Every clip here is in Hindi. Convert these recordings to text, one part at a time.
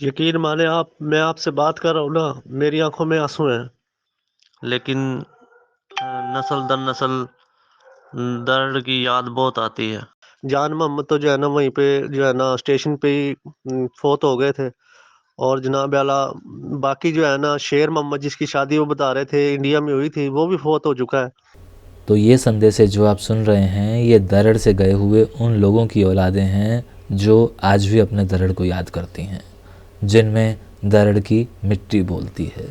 यकीन माने आप, मैं आपसे बात कर रहा हूँ ना, मेरी आँखों में आँसू हैं। लेकिन नस्ल दर नस्ल दर्द की याद बहुत आती है। जान मोहम्मद तो जो है ना वहीं पे जो है ना स्टेशन पे ही फ़ौत हो गए थे। और जनाब आला बाकी जो है ना शेर मोहम्मद जिसकी शादी वो बता रहे थे इंडिया में हुई थी, वो भी फ़ौत हो चुका है। तो ये संदेश जो आप सुन रहे हैं ये दरड़ से गए हुए उन लोगों की औलादें हैं जो आज भी अपने दरड़ को याद करती हैं, जिनमें दरड़ की मिट्टी बोलती है।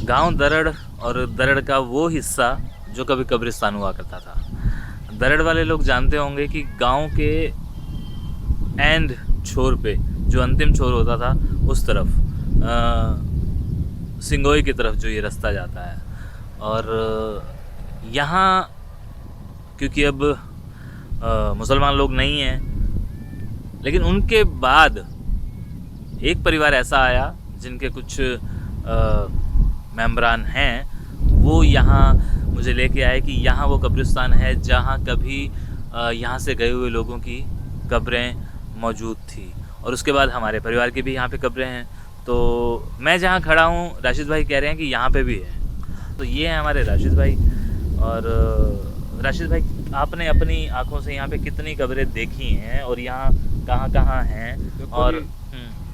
गांव दरड़ और दरड़ का वो हिस्सा जो कभी कब्रिस्तान हुआ करता था। दरड़ वाले लोग जानते होंगे कि गांव के एंड छोर पे जो अंतिम छोर होता था उस तरफ सिंगोई की तरफ जो ये रास्ता जाता है। और यहाँ क्योंकि अब मुसलमान लोग नहीं हैं, लेकिन उनके बाद एक परिवार ऐसा आया जिनके कुछ मेम्बरान हैं, वो यहाँ मुझे लेके आए कि यहाँ वो कब्रिस्तान है जहाँ कभी यहाँ से गए हुए लोगों की कब्रें मौजूद थी। और उसके बाद हमारे परिवार की भी यहाँ पे कब्रें हैं। तो मैं जहाँ खड़ा हूँ राशिद भाई कह रहे हैं कि यहाँ पे भी है। तो ये हैं हमारे राशिद भाई। और राशिद भाई, आपने अपनी आंखों से यहाँ पे कितनी कब्रें देखी हैं और यहाँ कहाँ कहाँ हैं? देखो और जी,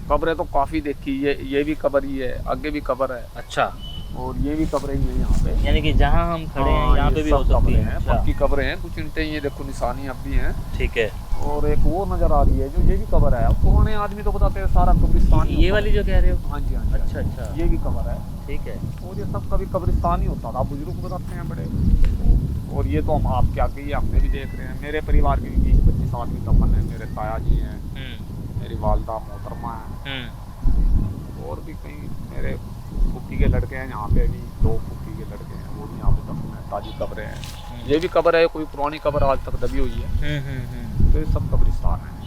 कब्रें तो काफ़ी देखी। ये भी कब्र ही है, आगे भी कब्र है अच्छा, और ये भी कब्रें ही है यहाँ पे। यानी कि जहाँ हम खड़े हैं हाँ, यहाँ ये पे भी सब हो सकती कब्रें हैं। हैं, अच्छा, पक्की कब्रें हैं। कुछ ईंटें ये देखो निशानी अब भी हैं। ठीक है। और एक वो नज़र आ रही है जो ये भी कब्र है। अब पुराने आदमी तो बताते हैं सारा कब्रिस्तान ही ये होता वाली है। जो कह रहे हो? हाँ जी, हाँ जी। अच्छा अच्छा, ये भी कब्र है ठीक है। और ये सब कभी कब्रिस्तान ही होता था, बुजुर्ग बताते हैं बड़े। और ये तो हम आपके आगे ही हमने भी देख रहे हैं। मेरे परिवार के भी 20-25 आदमी दफन है। मेरे ताया जी हैं, मेरी वालदा मोहतरमा है, और भी कई मेरे फूफी के लड़के हैं यहाँ पे भी। 2 फूफी के लड़के हैं, वो भी यहाँ पे दफन है। ताजी कब्रें हैं। ये भी कब्र है, कोई पुरानी कब्र आज तक दबी हुई है। तो ये सब कब्रिस्तान है।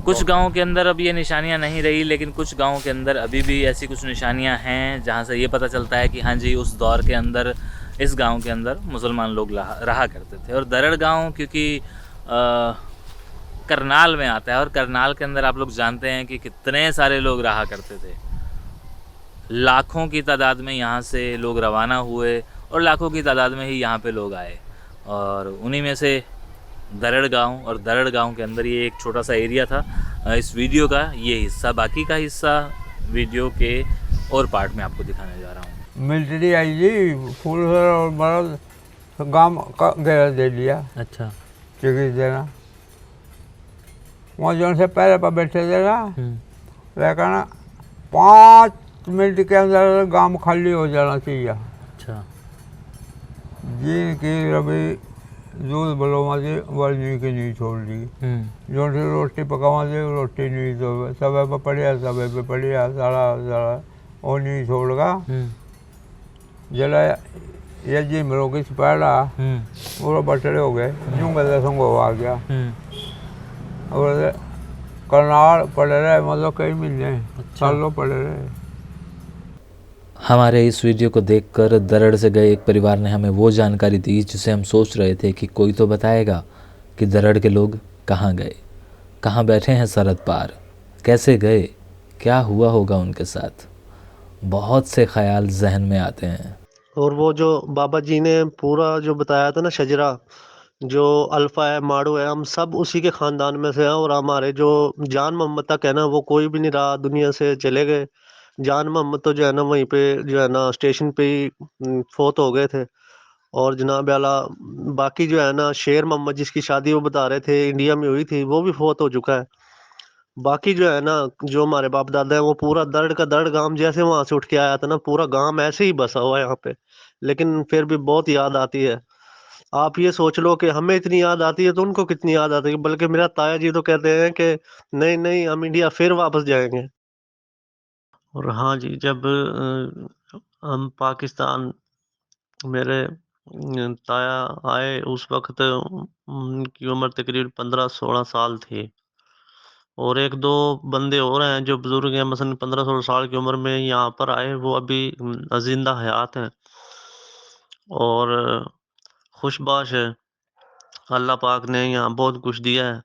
कुछ गाँव के अंदर अब ये निशानियाँ नहीं रही, लेकिन कुछ गाँव के अंदर अभी भी ऐसी कुछ निशानियाँ हैं जहाँ से ये पता चलता है कि हाँ जी, उस दौर के अंदर इस गांव के अंदर मुसलमान लोग रहा करते थे। और दरड़ गांव क्योंकि करनाल में आता है, और करनाल के अंदर आप लोग जानते हैं कि कितने सारे लोग रहा करते थे। लाखों की तादाद में यहाँ से लोग रवाना हुए और लाखों की तादाद में ही यहाँ पे लोग आए। और उन्हीं में से दरड़ गांव, और दरड़ गांव के अंदर ये एक छोटा सा एरिया था। इस वीडियो का ये हिस्सा, बाकी का हिस्सा वीडियो के और पार्ट में आपको दिखाने जा रहा हूँ। मिलिट्री आई जी, फूल और बरद गांव का घेरा दे दिया। अच्छा, टिकट देना वहाँ जो से पहले पर बैठे थे ना, लेकिन 5 मिनट के अंदर गांव खाली हो जाना चाहिए। अच्छा, जिनकी रवि दूध बलोमा से वर्जी की नहीं छोड़ दी। जो से रोटी पकावा दे रोटी नहीं तो सब पे पड़िया सारा सारा वो नहीं छोड़गा। जला ये जी मरोगी पहला वो बटड़े हो गए, यूं गले संग आ गया। और करनाल पड़े रहे, मतलब कई महीने सालों पड़े रहे। हमारे इस वीडियो को देखकर दरड़ से गए एक परिवार ने हमें वो जानकारी दी जिसे हम सोच रहे थे कि कोई तो बताएगा कि दरड़ के लोग कहाँ गए, कहाँ बैठे हैं सरहद पार, कैसे गए, क्या हुआ होगा उनके साथ। बहुत से ख्याल जहन में आते हैं। और वो जो बाबा जी ने पूरा जो बताया था ना शजरा, जो अल्फा है माड़ू है, हम सब उसी के खानदान में से हैं। और हमारे जो जान मोहम्मद तक है ना, वो कोई भी नहीं रहा, दुनिया से चले गए। जान मोहम्मद तो जो है ना वहीं पे जो है ना स्टेशन पे ही फौत हो गए थे। और जनाब आला बाकी जो है ना शेर मोहम्मद जिसकी शादी वो बता रहे थे इंडिया में हुई थी, वो भी फौत हो चुका है। बाकी जो है ना, जो हमारे बाप दादा है वो पूरा दर्द का दर्द गांव जैसे वहां से उठ के आया था ना, पूरा गांव ऐसे ही बसा हुआ है यहाँ पे। लेकिन फिर भी बहुत याद आती है। आप ये सोच लो कि हमें इतनी याद आती है तो उनको कितनी याद आती है। बल्कि मेरा ताया जी तो कहते हैं कि नहीं नहीं, हम इंडिया फिर वापस जाएंगे। और हाँ जी, जब हम पाकिस्तान, मेरे ताया आए उस वक्त उनकी उम्र तकरीबन 15-16 साल थी। और एक दो बंदे और हैं जो बुजुर्ग हैं, मसलन 15-16 साल की उम्र में यहाँ पर आए, वो अभी जिंदा हयात हैं। और खुशबाश है। अल्लाह पाक ने यहाँ बहुत कुछ दिया है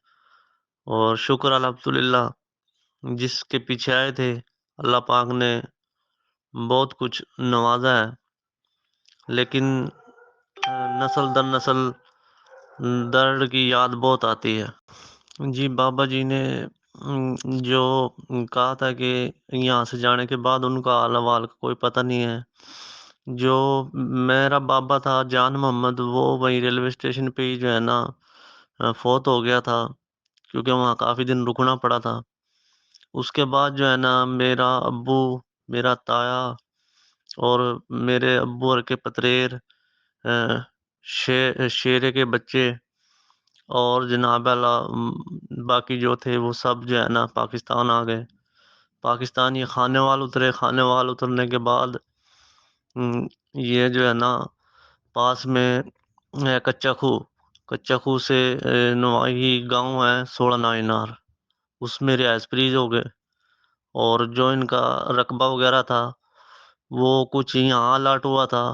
और शुक्र अल्हम्दुलिल्लाह जिसके पीछे आए थे, अल्लाह पाक ने बहुत कुछ नवाज़ा है। लेकिन नस्ल दर नस्ल दर्द की याद बहुत आती है। जी, बाबा जी ने जो कहा था कि यहाँ से जाने के बाद उनका हाल-अहवाल का कोई पता नहीं है। जो मेरा बाबा था जान मोहम्मद, वो वहीं रेलवे स्टेशन पे ही जो है ना फ़ौत हो गया था, क्योंकि वहाँ काफ़ी दिन रुकना पड़ा था। उसके बाद जो है ना मेरा अब्बू, मेरा ताया और मेरे अब्बू और के पतरेर, शेरे के बच्चे और जनाब आला बाकी जो थे वो सब जो है ना पाकिस्तान आ गए। पाकिस्तान ये खानेवाल उतरे, खानेवाल उतरने के बाद ये जो है ना पास में कच्चा खूह से नवाही गाँव है 16 नाइनार, उसमें रिहाइश-पज़ीर हो गए और जो इनका रकबा वगैरह था, वो कुछ यहाँ अलाट हुआ था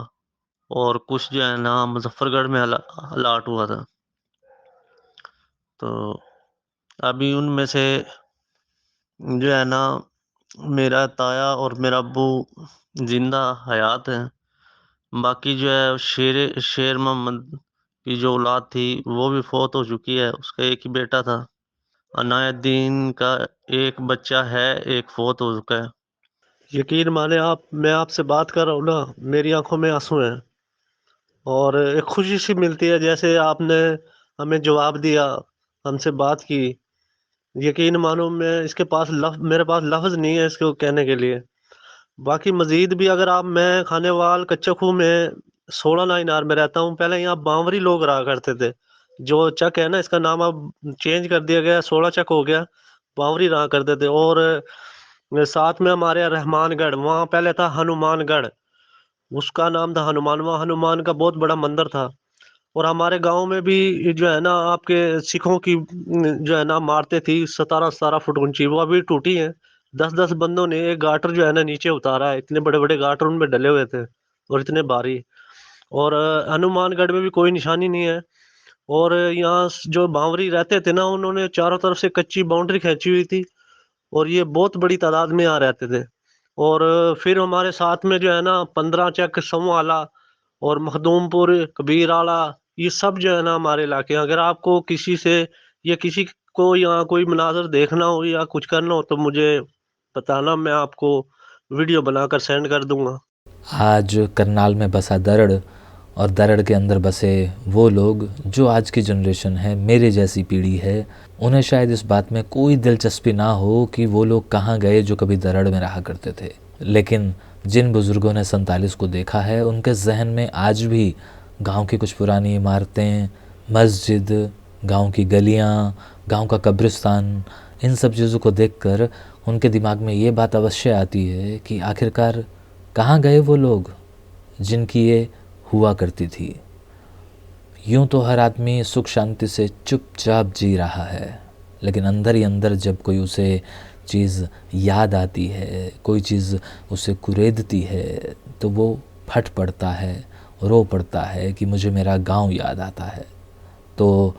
और कुछ जो है ना मुज़फ़्फ़रगढ़ में अलाट हुआ था। तो अभी उनमें से जो है ना मेरा ताया और मेरा अब्बू ज़िंदा हयात हैं। बाकी जो है शेर मोहम्मद की जो औलाद थी वो भी फ़ौत हो चुकी है, उसका एक ही बेटा था। अनायतुद्दीन का एक बच्चा है, एक फ़ौत हो चुका है। यकीन माने आप, मैं आपसे बात कर रहा हूँ ना, मेरी आँखों में आँसू हैं और एक खुशी-सी मिलती है जैसे आपने हमें जवाब दिया, हमसे बात की। यकीन मानो मैं इसके पास मेरे पास लफ़्ज़ नहीं है इसको कहने के लिए। बाकी मज़ीद भी अगर आप मैं खानेवाल कच्चा खूह में 16 नाइनार में रहता हूँ, पहले यहाँ बावरी लोग रहा करते थे। जो चक है ना इसका नाम अब चेंज कर दिया गया है, 16 चक हो गया, बावरी रहा करते थे और साथ में हमारे यहाँ रहमानगढ़, वहाँ पहले था हनुमानगढ़, उसका नाम था हनुमान, वहाँ हनुमान का बहुत बड़ा मंदिर था। और हमारे गाँव में भी जो है ना आपके सिखों की जो है ना इमारतें थी 17-17 फुट ऊँची, वो अभी टूटी हैं। 10-10 बंदों ने एक गाटर जो है ना नीचे उतारा है, इतने बड़े-बड़े गाटर उनमें डले हुए थे और इतने भारी। और हनुमानगढ़ में भी कोई निशानी नहीं है और यहाँ जो बावरी रहते थे ना, उन्होंने चारों तरफ से कच्ची बाउंड्री खींची हुई थी और ये बहुत बड़ी तादाद में यहाँ रहते थे। और फिर हमारे साथ में जो है ना 15 चक, समूआला और मखदूमपुर, कबीरआला, ये सब जो है ना हमारे इलाके हैं। अगर आपको किसी से या किसी को यहाँ कोई मनाज़र देखना हो या कुछ करना हो तो मुझे बताना, मैं आपको वीडियो बनाकर सेंड कर दूँगा। आज करनाल में बसा दरड़ और दरड़ के अंदर बसे वो लोग जो आज की जनरेशन है, मेरे जैसी पीढ़ी है, उन्हें शायद इस बात में कोई दिलचस्पी ना हो कि वो लोग कहाँ गए जो कभी दरड़ में रहा करते थे। लेकिन जिन बुज़ुर्गों ने 47 को देखा है, उनके जहन में आज भी गांव की कुछ पुरानी इमारतें, मस्जिद, गांव की गलियां, गांव का कब्रिस्तान, इन सब चीज़ों को देखकर उनके दिमाग में ये बात अवश्य आती है कि आखिरकार कहाँ गए वो लोग जिनकी ये हुआ करती थी। यूं तो हर आदमी सुख शांति से चुपचाप जी रहा है, लेकिन अंदर ही अंदर जब कोई उसे चीज़ याद आती है, कोई चीज़ उसे कुरेदती है, तो वो फट पड़ता है, रो पड़ता है कि मुझे मेरा गांव याद आता है। तो